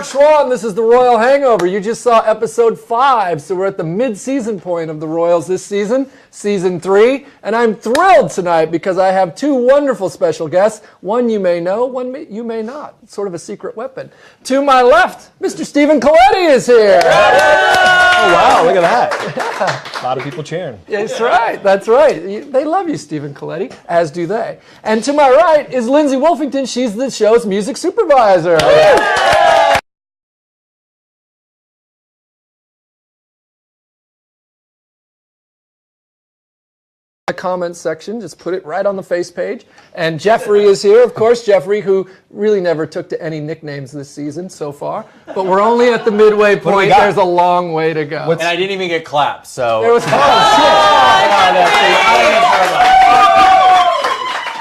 Mark Schwann. This is The Royal Hangover. You just saw episode 5, so we're at the mid-season point of The Royals this season, season 3, and I'm thrilled tonight because I have 2 wonderful special guests. One you may know, one you may not. It's sort of a secret weapon. To my left, Mr. Stephen Colletti is here. Oh, wow, look at that. A lot of people cheering. That's right, that's right. They love you, Stephen Colletti, as do they. And to my right is Lindsay Wolfington. She's the show's music supervisor. The comment section, just put it right on the face page. And Jeffrey is here, of course. Jeffrey, who really never took to any nicknames this season so far. But we're only at the midway point. There's a long way to go. And I didn't even get clapped, so. There was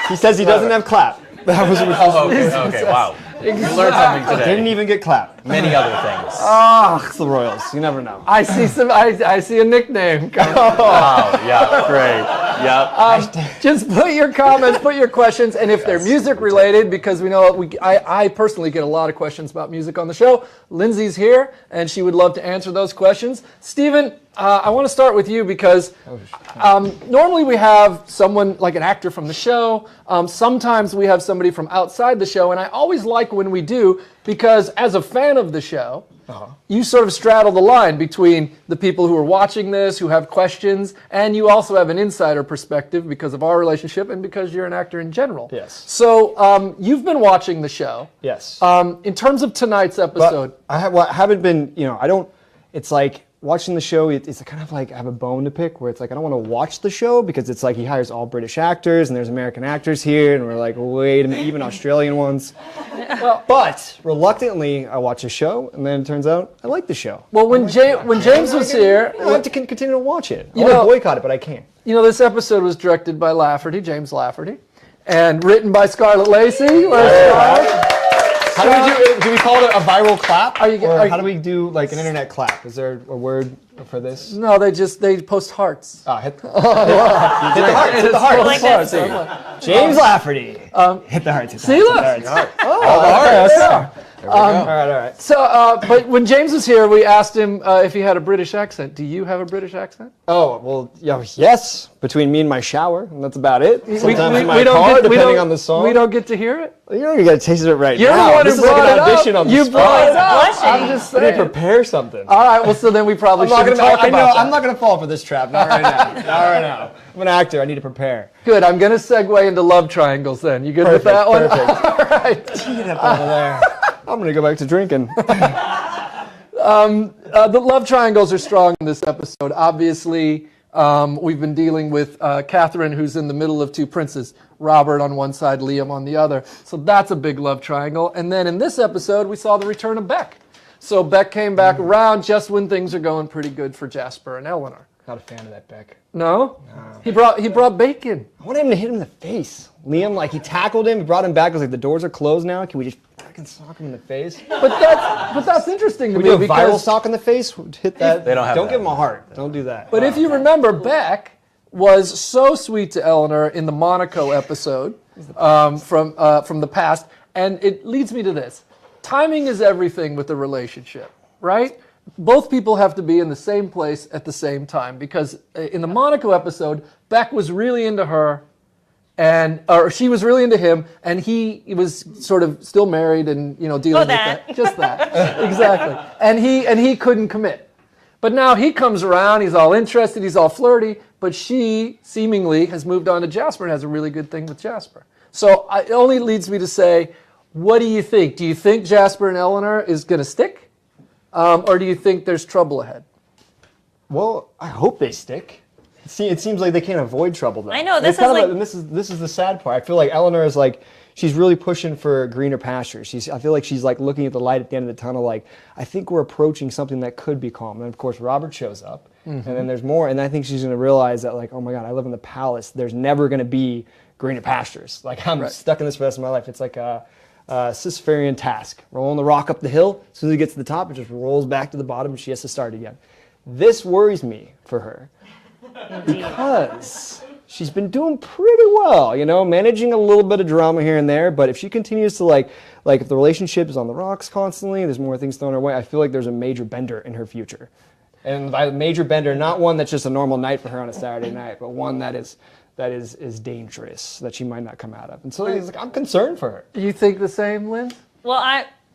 He says he doesn't have clap. That was okay, wow. You learned something today. Didn't even get clap. Many other things. It's the Royals. You never know. I see a nickname. Wow, yeah, great. Yep. Just put your comments, put your questions, and if they're music related, because we know I personally get a lot of questions about music on the show. Lindsay's here, and she would love to answer those questions. Stephen, I want to start with you because normally we have someone like an actor from the show. Sometimes we have somebody from outside the show, and I always like when we do because as a fan of the show, you sort of straddle the line between the people who are watching this, who have questions, and you also have an insider perspective because of our relationship and because you're an actor in general. Yes. So you've been watching the show. Yes. In terms of tonight's episode. But I haven't been, it's like, watching the show, it's kind of like I have a bone to pick where it's like I don't want to watch the show because it's like he hires all British actors and there's American actors here and we're like, wait a minute, even Australian ones. But reluctantly, I watch a show and then it turns out I like the show. Well, when James was here, I have to continue to watch it. I want to boycott it, but I can't. You know, this episode was directed by Lafferty, James Lafferty, and written by Scarlett Lacey. How do we call it a viral clap? How do we do like an internet clap? Is there a word for this? No, they post hearts. Hit the hearts. Hit the hearts. Like that. James Lafferty. Hit the hearts. See, look. All right. So, but when James was here, we asked him if he had a British accent. Do you have a British accent? Oh, well, yes. Between me and my shower, and that's about it. Sometimes in my car, depending on the song. We don't get to hear it? You got to taste it right You're now. the one This who is like brought an it audition up. on the You spot. brought it up. Blushing. I'm just I need saying. to prepare something. All right, well, so then we probably shouldn't talk about that. I'm not going to fall for this trap. Not right now. Not right now. I'm an actor. I need to prepare. Good, I'm going to segue into love triangles then. You good with that one? Perfect. All right. Get up over there. I'm going to go back to drinking. The love triangles are strong in this episode. Obviously, we've been dealing with Catherine, who's in the middle of 2 princes, Robert on one side, Liam on the other. So that's a big love triangle. And then in this episode, we saw the return of Beck. So Beck came back around just when things are going pretty good for Jasper and Eleanor. Not a fan of that Beck. No? He brought bacon. I wanted him to hit him in the face. Liam, like, he tackled him, he brought him back. I was like, the doors are closed now. Can we just fucking sock him in the face? But that's interesting to We me do a viral because sock in the face? Hit that. They don't have Don't that. give him a heart. Don't do that. But if you remember, Beck was so sweet to Eleanor in the Monaco episode from the past, and it leads me to this. Timing is everything with a relationship, right? Both people have to be in the same place at the same time because in the Monaco episode, Beck was really into her, or she was really into him, and he was sort of still married and dealing with that. Just that, exactly. And he couldn't commit. But now he comes around, he's all interested, he's all flirty, but she seemingly has moved on to Jasper and has a really good thing with Jasper. So it only leads me to say, what do you think? Do you think Jasper and Eleanor is going to stick? Or do you think there's trouble ahead? Well, I hope they stick. See, it seems like they can't avoid trouble, though. I know, this is the sad part. I feel like Eleanor is like, she's really pushing for greener pastures. I feel like she's like looking at the light at the end of the tunnel, like, I think we're approaching something that could be calm. And of course, Robert shows up, and then there's more, and I think she's going to realize that, like, oh my God, I live in the palace. There's never going to be greener pastures. Like, I'm stuck in this for the rest of my life. It's like a Sisyphean task. Rolling the rock up the hill, as soon as it gets to the top, it just rolls back to the bottom, and she has to start again. This worries me for her because she's been doing pretty well, managing a little bit of drama here and there. But if she continues to like if the relationship is on the rocks constantly, there's more things thrown her way, I feel like there's a major bender in her future. And by major bender, not one that's just a normal night for her on a Saturday night, but one that is dangerous, that she might not come out of. And so I'm concerned for her. You think the same, Lynn? Well,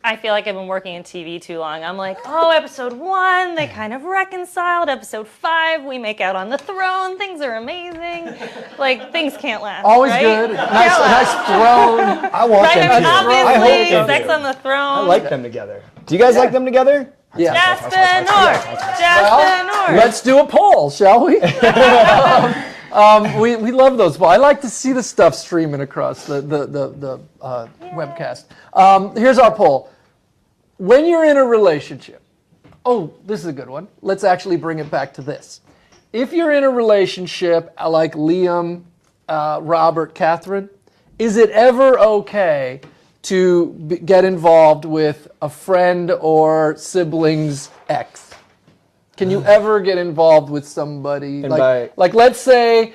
I feel like I've been working in TV too long. I'm like, oh, episode 1, they kind of reconciled. Episode 5, we make out on the throne. Things are amazing. Like, things can't last. Always right? good. Nice throne. I want Right, them I mean, to. obviously, I hope they sex do. on the throne. I like them together. Do you guys like them together? Yeah. Jasper North. Jasper North. Let's do a poll, shall we? We love those. I like to see the stuff streaming across the webcast. Here's our poll. When you're in a relationship, this is a good one. Let's actually bring it back to this. If you're in a relationship like Liam, Robert, Catherine, is it ever okay to get involved with a friend or sibling's ex? Can you ever get involved with somebody like let's say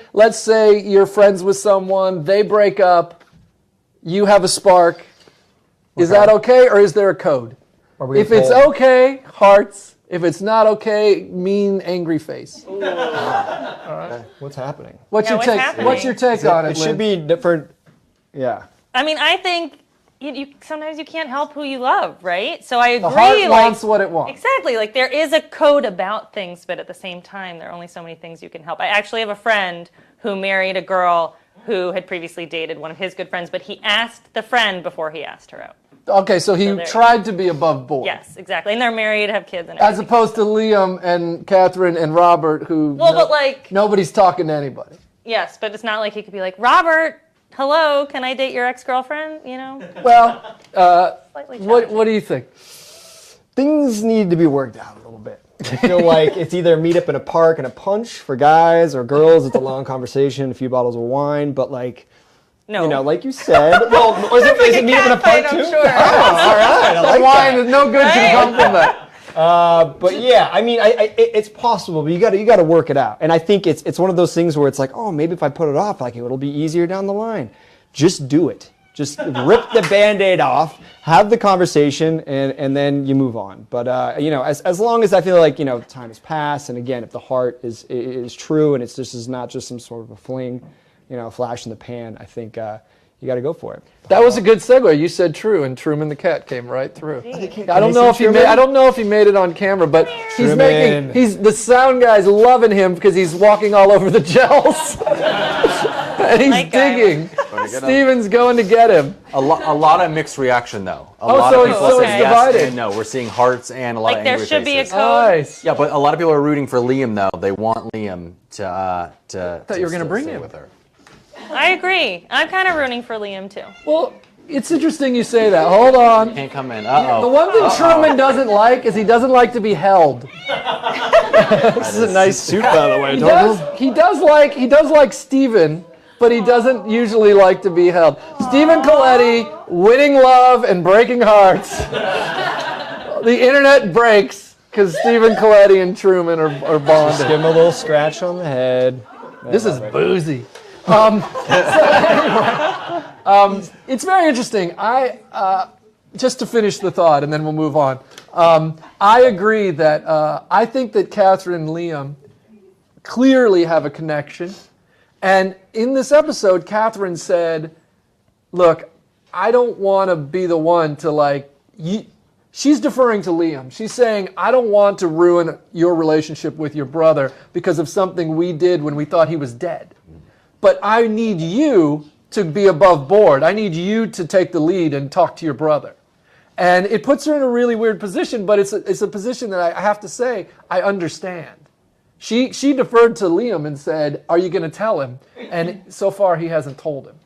you're friends with someone, they break up, you have a spark. Is that okay, or is there a code? If it's okay, hearts. If it's not okay, mean, angry face. All right. What's happening? What's your take on it? It should be different. Yeah. I mean, I think you sometimes you can't help who you love, right? So I agree. The heart wants what it wants. Exactly. Like, there is a code about things, but at the same time, there are only so many things you can help. I actually have a friend who married a girl who had previously dated one of his good friends, but he asked the friend before he asked her out. Okay, so he tried to be above board. Yes, exactly. And they're married, have kids, and As everything. opposed to Liam and Catherine and Robert, who but like, nobody's talking to anybody. yes, but it's not like he could be like, Robert, hello, can I date your ex-girlfriend? Well, Slightly what do you think? Things need to be worked out a little bit. I feel like it's either meet up in a park and a punch for guys, or girls, it's a long conversation, a few bottles of wine, but like, No. Like you said, well, is it meet up in a park too? I'm sure. Oh, all right, I like Wine that. is no good can come from that. But yeah, I mean, it's possible, but you got to work it out. And I think it's one of those things where it's like, oh, maybe if I put it off, like it'll be easier down the line. Just do it. Just rip the Band-Aid off, have the conversation, and then you move on. But as long as I feel like time has passed, and again, if the heart is true and it's just is not just some sort of a fling, a flash in the pan, I think you got to go for it. That was a good segue. You said true, and Truman the cat came right through. I don't know if he made it on camera, but the sound guy's loving him because he's walking all over the gels. And he's digging. Steven's going to get him. A lot of mixed reaction, though. So of people it's say yes divided. and no. We're seeing hearts and a lot of Like, angry there should be a faces. code. Nice. Yeah, but a lot of people are rooting for Liam, though. They want Liam to thought you were gonna bring stay him. with her. I agree. I'm kind of rooting for Liam, too. Well, it's interesting you say that. Hold on. Can't come in. Uh-oh. The one thing Truman doesn't like is he doesn't like to be held. This is a nice suit, by the way. He does like Steven, but he doesn't usually like to be held. Stephen Coletti, winning love and breaking hearts. The internet breaks because Stephen Coletti and Truman are bonded. Give him a little scratch on the head. This is boozy. It's very interesting. Just to finish the thought, and then we'll move on. I agree that I think that Catherine and Liam clearly have a connection. And in this episode, Catherine said, look, I don't want to be the one to she's deferring to Liam. She's saying, I don't want to ruin your relationship with your brother because of something we did when we thought he was dead. But I need you to be above board. I need you to take the lead and talk to your brother. And it puts her in a really weird position, but it's a position that I have to say I understand. She deferred to Liam and said, are you going to tell him? And so far he hasn't told him.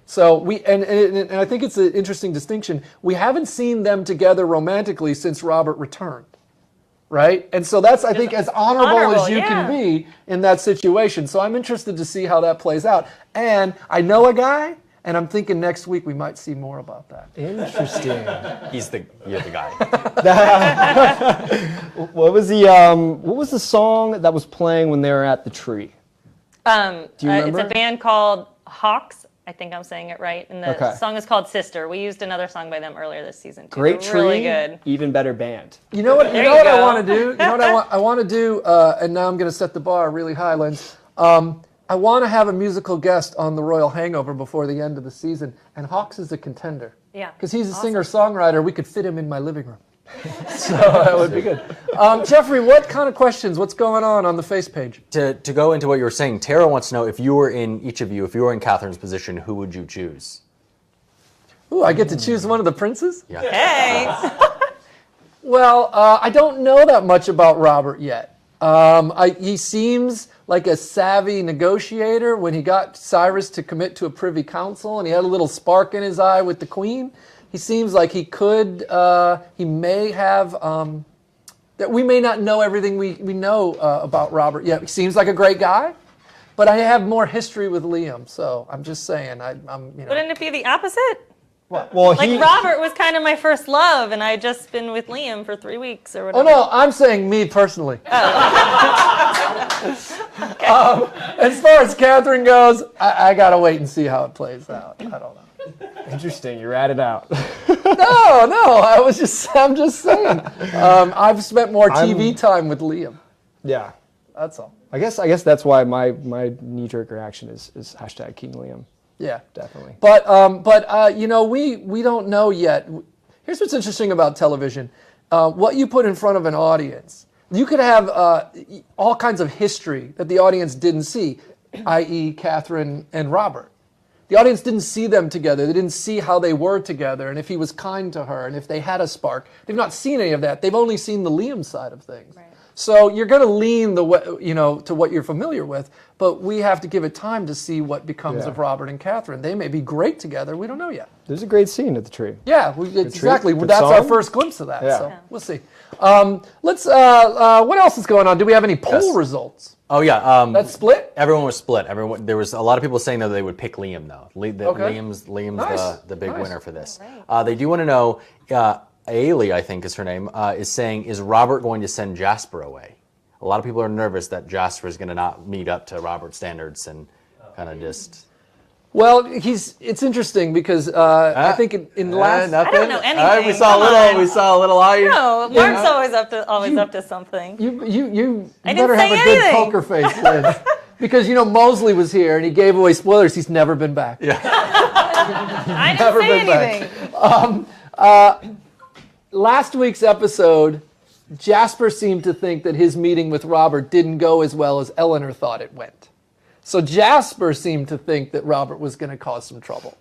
So and I think it's an interesting distinction. We haven't seen them together romantically since Robert returned. Right? And so that's, I think, as honorable as you can be in that situation. So I'm interested to see how that plays out. And I know a guy, and I'm thinking next week we might see more about that. Interesting. You're the guy. What was the song that was playing when they were at the tree? Do you It's remember? a band called Hawks. I think I'm saying it right. And the Okay. song is called Sister. We used another song by them earlier this season, too. Great They're tree, really good. even better band. You know what? You There know you what I go. want to do. You know what I want? I want to do. And now I'm going to set the bar really high, Lens. I want to have a musical guest on the Royal Hangover before the end of the season, and Hawks is a contender. Yeah. Because he's a Awesome. singer-songwriter. We could fit him in my living room. So that would be good. Jeffrey, what kind of questions? What's going on the face page? To go into what you were saying, Tara wants to know if you were in Catherine's position, who would you choose? Ooh, I get to choose one of the princes? Yeah. Hey. Well, I don't know that much about Robert yet. He seems like a savvy negotiator when he got Cyrus to commit to a privy council, and he had a little spark in his eye with the queen. He seems like he could, he may have, that we may not know everything we know about Robert yet. He seems like a great guy, but I have more history with Liam, so I'm just saying, I'm you know. Wouldn't it be the opposite? Well, Like Robert was kind of my first love, and I had just been with Liam for 3 weeks or Oh whatever. no, I'm saying me personally. As far as Catherine goes, I gotta wait and see how it plays out. I don't know. interesting. You ratted out. No, I'm just saying. I've spent more TV time with Liam. Yeah. That's all. I guess that's why my knee-jerk reaction is hashtag King Liam. Yeah, Definitely. But you know, we don't know yet. Here's what's interesting about television: what you put in front of an audience. You could have all kinds of history that the audience didn't see, i.e., Catherine and Robert. The audience didn't see them together. They didn't see how they were together, and if he was kind to her, and if they had a spark. They've not seen any of that. They've only seen the Liam side of things. Right. So you're going to lean the way, to what you're familiar with, but we have to give it time to see what becomes Yeah. of Robert and Catherine. They may be great together. We don't know yet. There's a great scene at the tree. Yeah, exactly. good That's our song. first glimpse of that. Yeah. So Yeah. we'll see. Let's. What else is going on? Do we have any poll Yes. results? Oh yeah. That's split. Everyone was split. There was a lot of people saying that they would pick Liam though. Okay. Liam's Nice. the big Nice. winner for this. Right. They do want to know. Ailey, I think is her name, is saying, is Robert going to send Jasper away? A lot of people are nervous that Jasper is going to not meet up to Robert's standards and kind of just. Well, it's interesting because I think in last. Nothing. I don't know anything. we saw Come a little. on. We saw a little eye. No, Mark's always up to something. You I better didn't have a say good anything. poker face, Liz. Because Mosley was here and he gave away spoilers. He's never been back. Yeah. I Never didn't say been back. anything. Last week's episode, Jasper seemed to think that his meeting with Robert didn't go as well as Eleanor thought it went. So Jasper seemed to think that Robert was going to cause some trouble.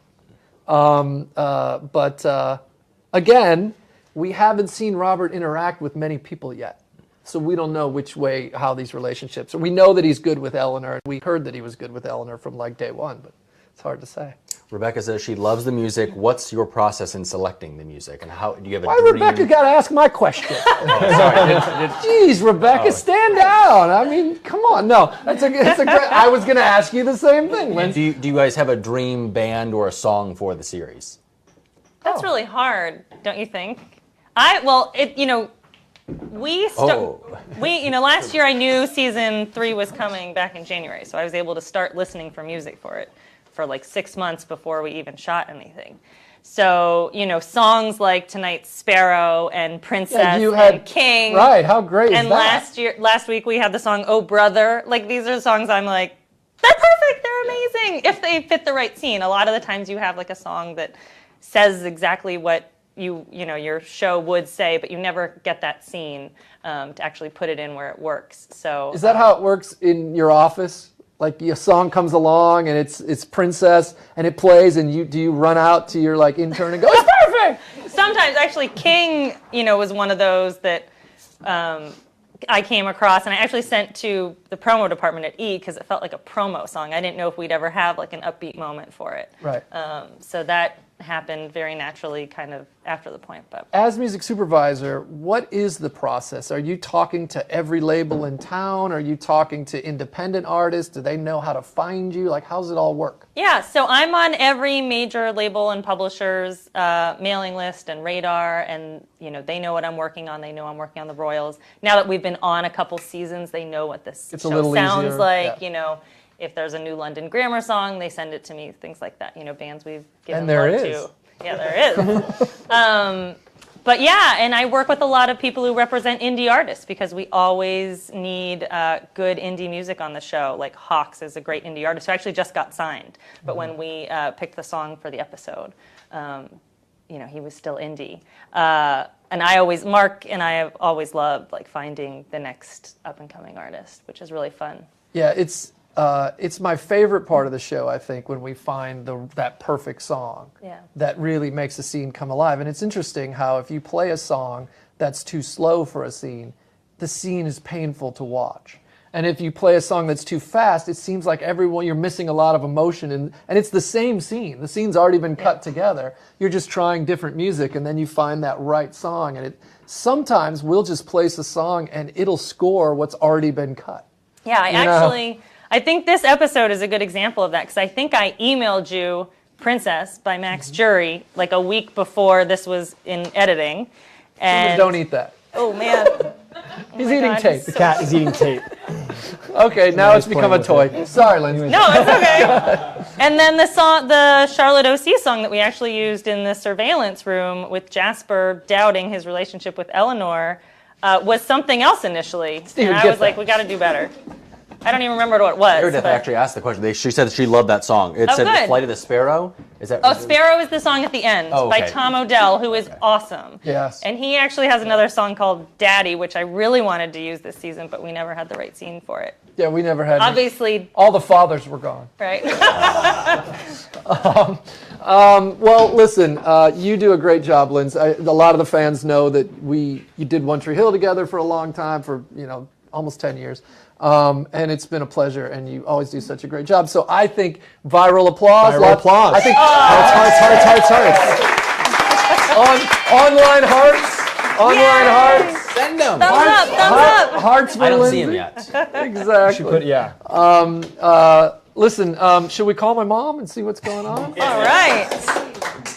But again, we haven't seen Robert interact with many people yet. So we don't know how these relationships are. We know that he's good with Eleanor. We heard that he was good with Eleanor from like day one, but it's hard to say. Rebecca says she loves the music. What's your process in selecting the music, and how do you have a Why dream? Rebecca got to ask my question? Sorry, Jeez, Rebecca, stand down. I mean, come on. No, it's a great. I was going to ask you the same thing, Lindsay. do you guys have a dream band or a song for the series? That's really hard, don't you think? Last year I knew season 3 was coming back in January, so I was able to start listening for music for it for like 6 months before we even shot anything. So, songs like tonight's Sparrow and Princess and King. Right, how great And is that? last week we had the song Oh Brother. Like, these are songs I'm like, they're perfect, they're amazing, if they fit the right scene. A lot of the times you have like a song that says exactly what your show would say, but you never get that scene to actually put it in where it works. So Is that how it works in your office? Like a song comes along and it's Princess and it plays and do you run out to your like intern and go, it's perfect? sometimes actually King, was one of those that I came across, and I actually sent to the promo department at E because it felt like a promo song. I didn't know if we'd ever have like an upbeat moment for it. Right. So that happened very naturally kind of after the point. But As music supervisor, what is the process? Are you talking to every label in town? Are you talking to independent artists? Do they know how to find you? Like, how's it all work? yeah, so I'm on every major label and publisher's mailing list and radar, and they know what I'm working on. They know I'm working on the Royals. Now that we've been on a couple seasons, they know what this It's a show little sounds easier, like. yeah. If there's a new London Grammar song, they send it to me, things like that. Bands we've given And there love is. to. Yeah, there is. But yeah, and I work with a lot of people who represent indie artists because we always need good indie music on the show. Like Hawks is a great indie artist who actually just got signed. But when we picked the song for the episode, he was still indie. And Mark and I have always loved like finding the next up and coming artist, which is really fun. Yeah, it's my favorite part of the show, I think, when we find that perfect song that really makes a scene come alive. And it's interesting how if you play a song that's too slow for a scene, the scene is painful to watch. And if you play a song that's too fast, it seems like you're missing a lot of emotion. And it's the same scene. The scene's already been cut together. You're just trying different music, and then you find that right song. And sometimes we'll just place a song, and it'll score what's already been cut. Yeah, I think this episode is a good example of that because I think I emailed you Princess by Max Jury like a week before this was in editing. And Don't eat that. Oh, man. He's eating God, tape. The cat is eating tape. Okay, now it's he's become a playing toy. Sorry, Lindsay. No, it's okay. And then the Charlotte O.C. song that we actually used in the surveillance room with Jasper doubting his relationship with Eleanor was something else initially. Steven, and I get was like, that. we got to do better. I don't even remember what it was. Meredith but- actually asked the question. She said that she loved that song. It said good. Flight of the Sparrow. Is that? Oh, Sparrow is the song at the end Oh, by okay. Tom Odell, who is awesome. Yes. And he actually has another song called Daddy, which I really wanted to use this season, but we never had the right scene for it. Yeah, we never had. Obviously, All the fathers were gone. right? Well, listen, you do a great job, Lindsay. A lot of the fans know that you did One Tree Hill together for a long time, for almost 10 years. And it's been a pleasure, and you always do such a great job. So I think viral applause. Viral applause. I think Hearts. online hearts. Online Yay! hearts. Send them. Thumbs up, thumbs up. Hearts for I don't Lindsay. see him yet. Exactly. Listen, should we call my mom and see what's going on? All right.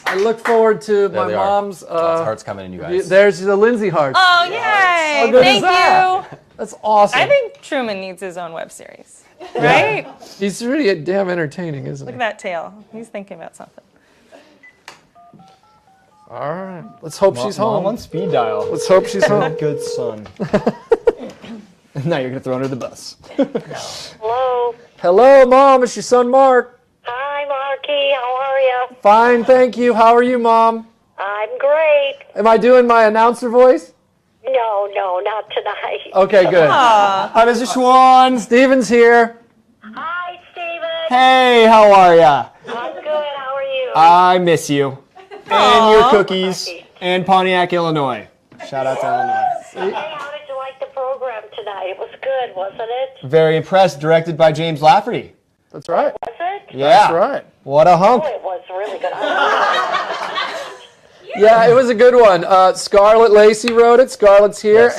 I look forward to There my they are. mom's. Lots of hearts coming in, you guys. There's the Lindsay hearts. Oh, yay. good is Thank that? you. That's awesome. I think Truman needs his own web series, right? He's really damn entertaining, isn't Look he? at that tail. He's thinking about something. All right. Let's hope she's Mom home. on speed dial. Let's hope she's home. Good son. Now you're gonna throw under the bus. Hello. Hello, Mom. It's your son, Mark. Hi, Marky. How are you? Fine, thank you. How are you, Mom? I'm great. Am I doing my announcer voice? No, not tonight. Okay, good. Hi, Mr. Schwan. Steven's here. Hi, Steven. Hey, how are ya? I'm good. How are you? I miss you. And your cookies. And Pontiac, Illinois. Shout out to Illinois. Hey, how did you like the program tonight? It was good, wasn't it? Very impressed. Directed by James Lafferty. That's right. Was it? Yeah. That's right. What a hunk. Oh, it was really good. Yeah, it was a good one. Scarlett Lacey wrote it. Scarlett's here.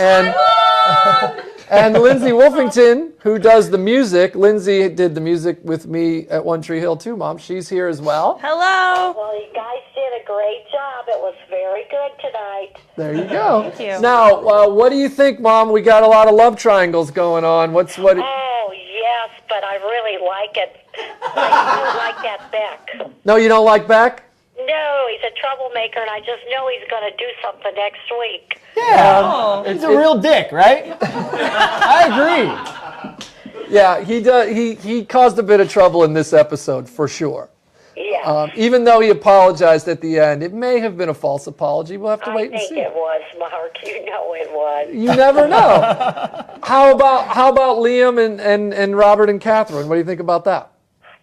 And Lindsay Wolfington, who does the music. Lindsay did the music with me at One Tree Hill too, Mom. She's here as well. Hello. Well, you guys did a great job. It was very good tonight. There you go. Thank you. Now, what do you think, Mom? We got a lot of love triangles going on. What? Oh, yes, but I really like it. I do like that Beck. No, you don't like Beck? No, he's a troublemaker, and I just know he's going to do something next week. Oh. He's a real dick, right? I agree. Yeah, he does. He caused a bit of trouble in this episode for sure. Yeah. Even though he apologized at the end, it may have been a false apology. We'll have to I wait and think see. it was, Mark. You know it was. You never know. How about Liam and Robert and Catherine? What do you think about that?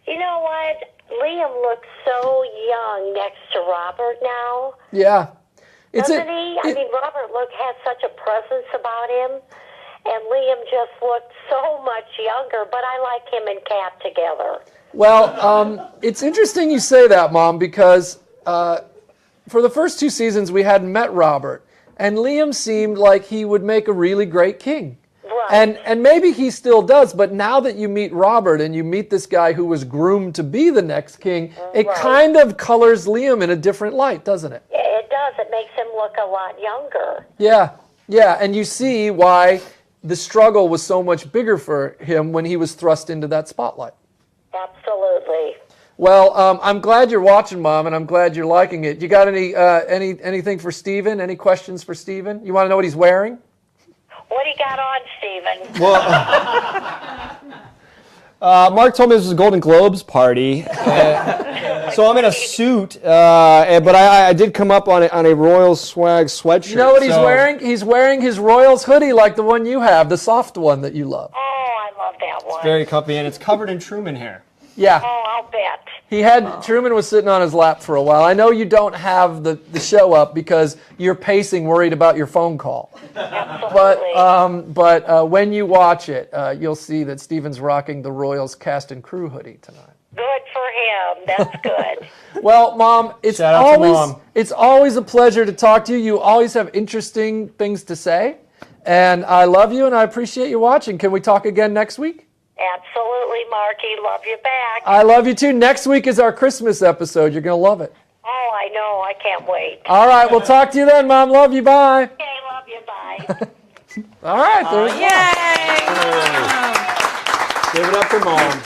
You know what? Liam looks so young next to Robert now. Yeah. Doesn't he? I mean, Robert has such a presence about him, and Liam just looked so much younger, but I like him and Kat together. Well, it's interesting you say that, Mom, because for the first two seasons we hadn't met Robert, and Liam seemed like he would make a really great king. Right. And maybe he still does, but now that you meet Robert and you meet this guy who was groomed to be the next king, it Right. kind of colors Liam in a different light, doesn't it? It does. It makes him look a lot younger. Yeah, and you see why the struggle was so much bigger for him when he was thrust into that spotlight. Absolutely. Well, I'm glad you're watching, Mom, and I'm glad you're liking it. You got anything for Steven? Any questions for Steven? You want to know what he's wearing? What do you got on, Stephen? Well, Mark told me this was a Golden Globes party, so I'm in a suit. But I did come up on a Royal Swag sweatshirt. You know what he's wearing? He's wearing his Royals hoodie like the one you have, the soft one that you love. Oh, I love that one. Very comfy, and it's covered in Truman hair. Yeah. Oh, I'll bet. Truman was sitting on his lap for a while. I know you don't have the show up because you're pacing, worried about your phone call. Absolutely. But when you watch it, you'll see that Steven's rocking the Royals cast and crew hoodie tonight. Good for him. That's good. Well, Mom, Shout out to Mom. it's always a pleasure to talk to you. You always have interesting things to say, and I love you and I appreciate you watching. Can we talk again next week? Absolutely, Marky. Love you back. I love you too. Next week is our Christmas episode. You're gonna love it. Oh, I know. I can't wait. All right, we'll talk to you then, Mom. Love you. Bye. Okay, love you. Bye. All right, there's Yay! Give it up for Mom.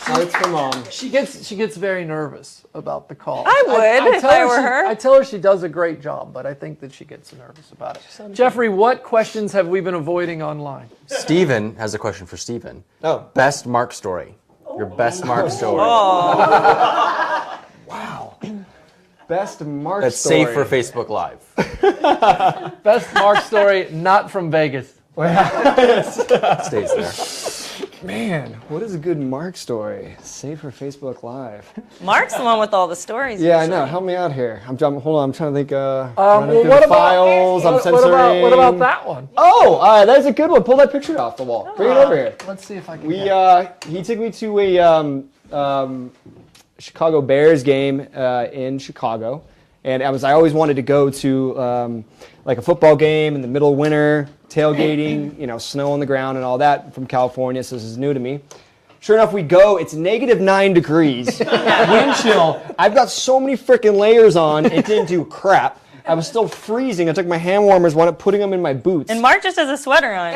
Hearts for Mom. She gets very nervous about the call. I would if tell I were her. I tell her she does a great job, but I think that she gets nervous about it. Jeffrey, what questions have we been avoiding online? Steven has a question for Steven. Oh. Best Mark story. Your best Mark story. Wow. Best Mark That's story. safe for Facebook Live. Best Mark story, not from Vegas. Stays there. Man, what is a good Mark story? Save for Facebook Live. Mark's the one with all the stories. Yeah, I usually. know. Help me out here. Hold on. I'm trying to think. Well, running through the files. I'm censoring. what about that one? Oh, that's a good one. Pull that picture off the wall. Bring it over here. Let's see if I can. We get he took me to a Chicago Bears game in Chicago, and I always wanted to go to like a football game in the middle of winter, tailgating, snow on the ground and all that from California. So this is new to me. Sure enough, we go. It's -9 degrees, wind chill. I've got so many freaking layers on. It didn't do crap. I was still freezing. I took my hand warmers, wound up putting them in my boots. And Mark just has a sweater on.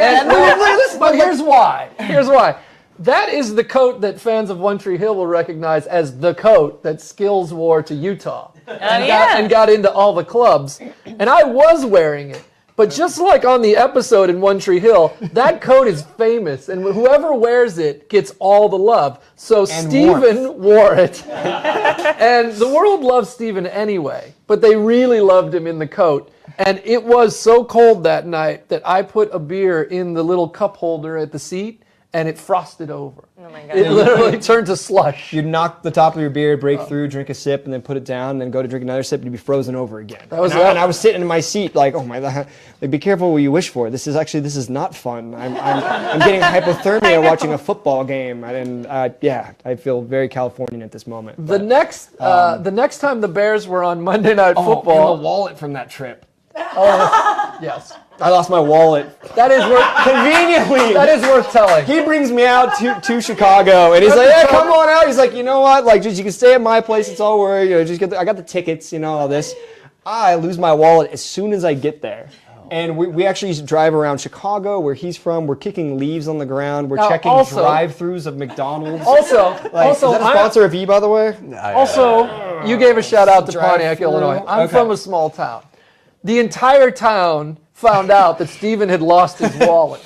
But here's why. Here's why. That is the coat that fans of One Tree Hill will recognize as the coat that Skills wore to Utah and got into all the clubs. And I was wearing it. But just like on the episode in One Tree Hill, that coat is famous, and whoever wears it gets all the love. So Steven wore it. And the world loves Steven anyway, but they really loved him in the coat. And it was so cold that night that I put a beer in the little cup holder at the seat, and it frosted over. Oh my God. It literally turned to slush. You'd knock the top of your beer, break through, drink a sip, and then put it down, and then go to drink another sip, and you'd be frozen over again. And I was sitting in my seat like, oh my God, like, be careful what you wish for. This is not fun. I'm getting hypothermia watching a football game. I feel very Californian at this moment. The next time the Bears were on Monday Night and Football, the wallet from that trip. yes, I lost my wallet. that is worth Conveniently. that is worth telling. He brings me out to Chicago, and he's like, "Yeah, come on out." He's like, "You know what? Like, just you can stay at my place. It's all worried. Just I got the tickets. All this." I lose my wallet as soon as I get there, and we actually used to drive around Chicago, where he's from. We're kicking leaves on the ground. We're Now, checking also- drive-throughs of McDonald's. Also, Is that a sponsor of E, by the way? you gave a shout out to Drive Pontiac, through. Illinois. I'm Okay. from a small town. The entire town found out that Steven had lost his wallet.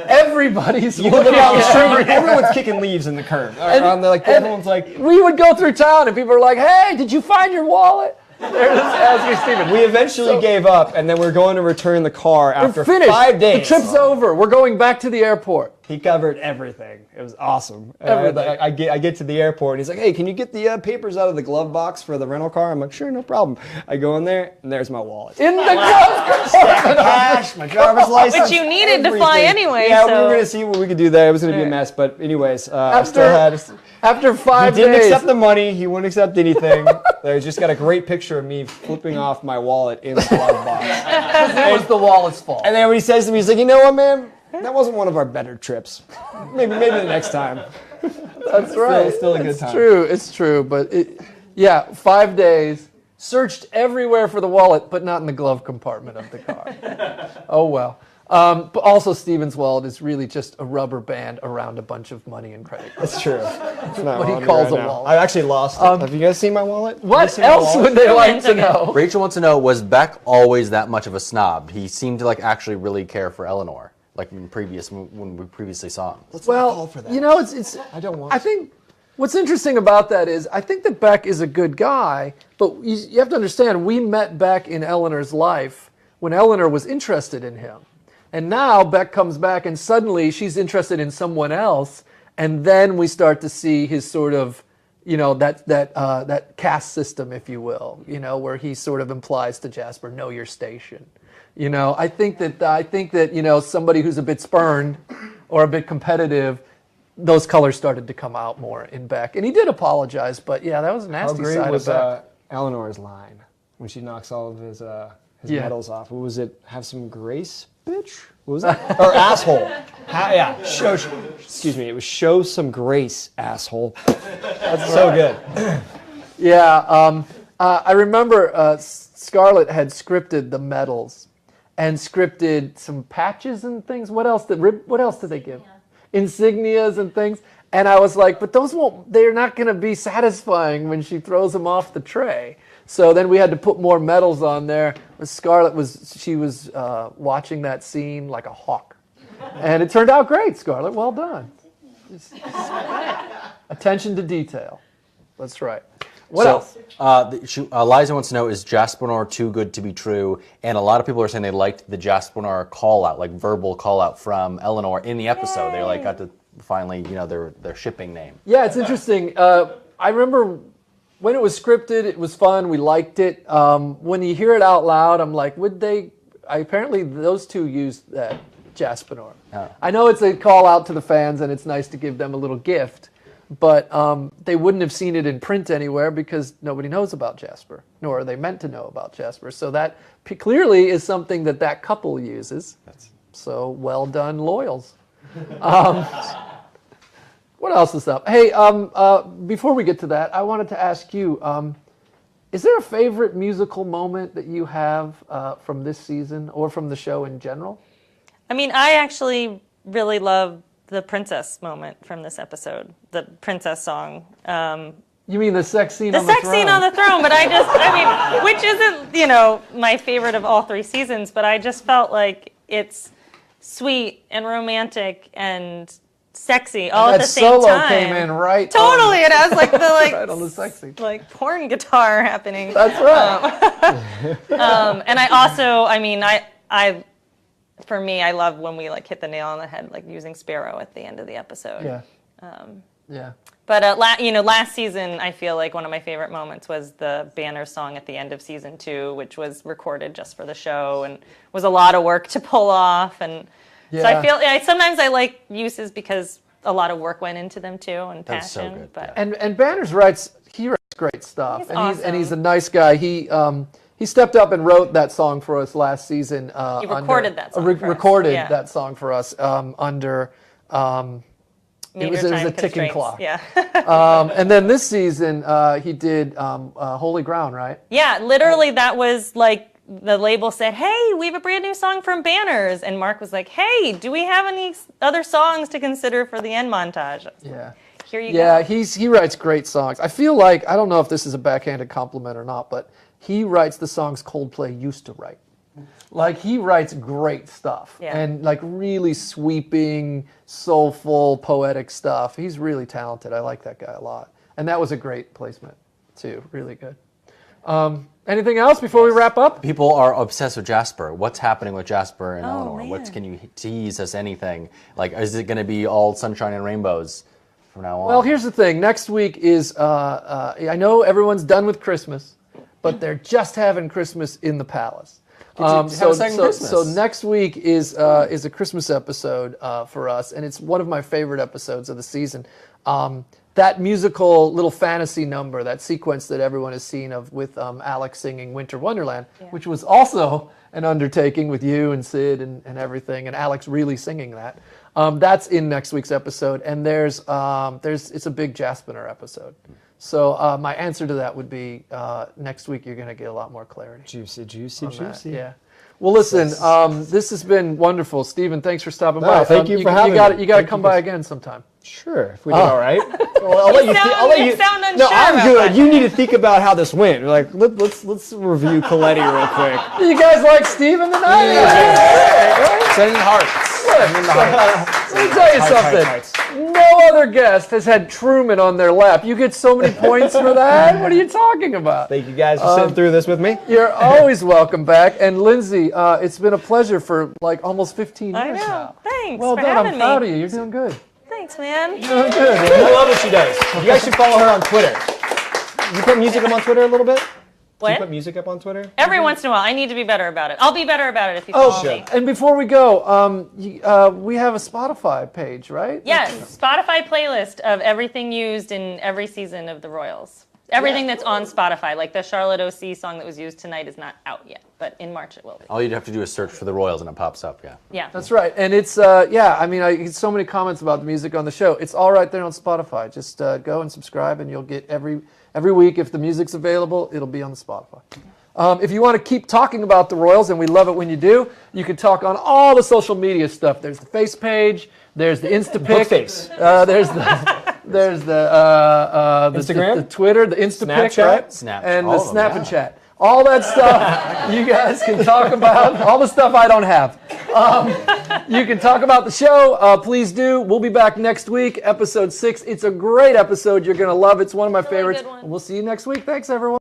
Everybody's You look looking down the at street, everyone's kicking leaves in the curb. Everyone's like, we would go through town and people are like, "Hey, did you find your wallet?" They're just asking Steven. we eventually gave up, and then we're going to return the car after finished. 5 days. The trip's over. We're going back to the airport. He covered everything. It was awesome. And Everything. I get to the airport, and he's like, "Hey, can you get the papers out of the glove box for the rental car?" I'm like, "Sure, no problem." I go in there, and there's my wallet. In the glove compartment. Cash, my driver's license. Which you needed to fly everything. anyway, Yeah, we so- were going to see what we could do there. It was going to be a mess, but anyways, I still had... After 5 He didn't days, accept the money. He wouldn't accept anything. There's just got a great picture of me flipping off my wallet in the glove box. it was the wallet's fault. And then when he says to me, he's like, "You know what, man? That wasn't one of our better trips. Maybe the next time." That's right. Still a good time. It's true. But 5 days, searched everywhere for the wallet, but not in the glove compartment of the car. Oh well. But also, Stevenswald is really just a rubber band around a bunch of money and credit cards. That's true. It's not What he on me calls a now. wallet. I actually lost it. Have you guys seen my wallet? Have you What seen my else wallet? would they like to Romantic. know? Rachel wants to know, was Beck always that much of a snob? He seemed to like actually really care for Eleanor, like when we previously saw him. Let's not Well, fall for that. you know, it's. I don't want I think what's interesting about that is I think that Beck is a good guy, but you have to understand we met Beck in Eleanor's life when Eleanor was interested in him, and now Beck comes back and suddenly she's interested in someone else, and then we start to see his sort of, you know, that caste system, if you will, you know, where he sort of implies to Jasper, know your station. You know, I think that you know, somebody who's a bit spurned or a bit competitive, those colors started to come out more in Beck, and he did apologize. But yeah, that was a How nasty great side was of Beck. Eleanor's line when she knocks all of his Yeah. medals off? What was it? Have some grace, bitch? What was it? Or asshole? Yeah. Excuse me. It was show some grace, asshole. That's so good. Yeah, I remember Scarlett had scripted the medals and scripted some patches and things. What else did they give? Insignias and things. And I was like, but they're not going to be satisfying when she throws them off the tray. So then we had to put more medals on there. Scarlett was watching that scene like a hawk. And it turned out great, Scarlett. Well done. Attention to detail. That's right. What else? Liza wants to know, is Jasper too good to be true? And a lot of people are saying they liked the Jasper call out, like verbal call out from Eleanor in the episode. They like got to finally, you know, their shipping name. Yeah, it's interesting. I remember when it was scripted, it was fun. We liked it. When you hear it out loud, I'm like, apparently those two used that, Jasper. Oh. I know it's a call out to the fans, and it's nice to give them a little gift. But they wouldn't have seen it in print anywhere because nobody knows about Jasper, nor are they meant to know about Jasper. So that clearly is something that couple uses. So well done, Loyals. What else is up? Hey, before we get to that, I wanted to ask you, is there a favorite musical moment that you have from this season or from the show in general? I mean, I actually really love the princess moment from this episode, the princess song. You mean the sex scene on the throne? The sex scene on the throne, but I mean, which isn't, you know, my favorite of all 3 seasons, but I just felt like it's sweet and romantic and sexy all at the same time. That solo came in right. Totally, it has like the right on the sex scene. like porn guitar happening. That's right. And I also, I mean, for me, I love when we like hit the nail on the head, like using Sparrow at the end of the episode. Yeah. Yeah. But last season, I feel like one of my favorite moments was the Banner song at the end of season 2, which was recorded just for the show and was a lot of work to pull off. And so I feel sometimes I like uses because a lot of work went into them too and That's so passion. good, But And Banner's writes great stuff. He's and he's a awesome. nice guy. He stepped up and wrote that song for us last season. He recorded that song for us, recorded yeah. that song for us under. It was Major a time ticking constraints, clock. Yeah. And then this season he did Holy Ground, right? Yeah, literally that was like the label said, "Hey, we have a brand new song from Banners." And Mark was like, "Hey, do we have any other songs to consider for the end montage?" Yeah. Here you Yeah, go. he writes great songs. I feel like, I don't know if this is a backhanded compliment or not, but he writes the songs Coldplay used to write. Like, he writes great stuff. Yeah. And like really sweeping, soulful, poetic stuff. He's really talented. I like that guy a lot. And that was a great placement too. Really good. Anything else before we wrap up? People are obsessed with Jasper. What's happening with Jasper and Oh, Eleanor? man. Can you tease us anything? Like, is it going to be all sunshine and rainbows from now on? Well, here's the thing. Next week is, I know everyone's done with Christmas, but they're just having Christmas in the palace. Have a second Christmas. So next week is a Christmas episode for us, and it's one of my favorite episodes of the season. That musical little fantasy number, that sequence that everyone has seen of with Alex singing Winter Wonderland, which was also an undertaking with you and Sid and everything, and Alex really singing that. That's in next week's episode, and it's a big Jaspiner episode. So my answer to that would be next week you're going to get a lot more clarity. Juicy, juicy, on that. juicy. Yeah. Well, listen, this has been wonderful. Stephen, thanks for stopping by. Thank you for having me. You got to come by again sometime. Sure, if we did all right. Well, I'll let you. I'll let You you. sound unsure No, I'm about good. that. You need to think about how this went. Like, let's review Coletti real quick. You guys like Stephen tonight? Sending hearts. Let me tell you something. Hearts. No other guest has had Truman on their lap. You get so many points for that? What are you talking about? Thank you guys for sitting through this with me. You're always welcome back. And Lindsay, it's been a pleasure for like almost 15 years I know. now. Thanks Well for done. having I'm proud me. of you. You're doing good. Thanks, man. You're doing good. I love what she does. You guys should follow her on Twitter. You put music up on Twitter a little bit? Do you What? put music up on Twitter? Every once in a while, I need to be better about it. I'll be better about it if you Oh, follow me. and before we go, we have a Spotify page, right? Yes, Spotify playlist of everything used in every season of the Royals. Everything that's on Spotify, like the Charlotte O.C. song that was used tonight is not out yet, but in March it will be. All you'd have to do is search for the Royals and it pops up. Yeah. Yeah. That's right. And it's, I mean, I get so many comments about the music on the show. It's all right there on Spotify. Just go and subscribe, and you'll get every week, if the music's available, it'll be on the Spotify. If you want to keep talking about the Royals, and we love it when you do, you can talk on all the social media stuff. There's the face page. There's the Instapic. Bookface. There's the Instagram? the Twitter, the Instapic, Snapchat? right? Snapchat. And the All of them, Snap yeah. and Chat. All that stuff you guys can talk about. All the stuff I don't have. You can talk about the show. Please do. We'll be back next week, episode 6. It's a great episode. You're going to love it. It's one of my Really favorites. good one. We'll see you next week. Thanks, everyone.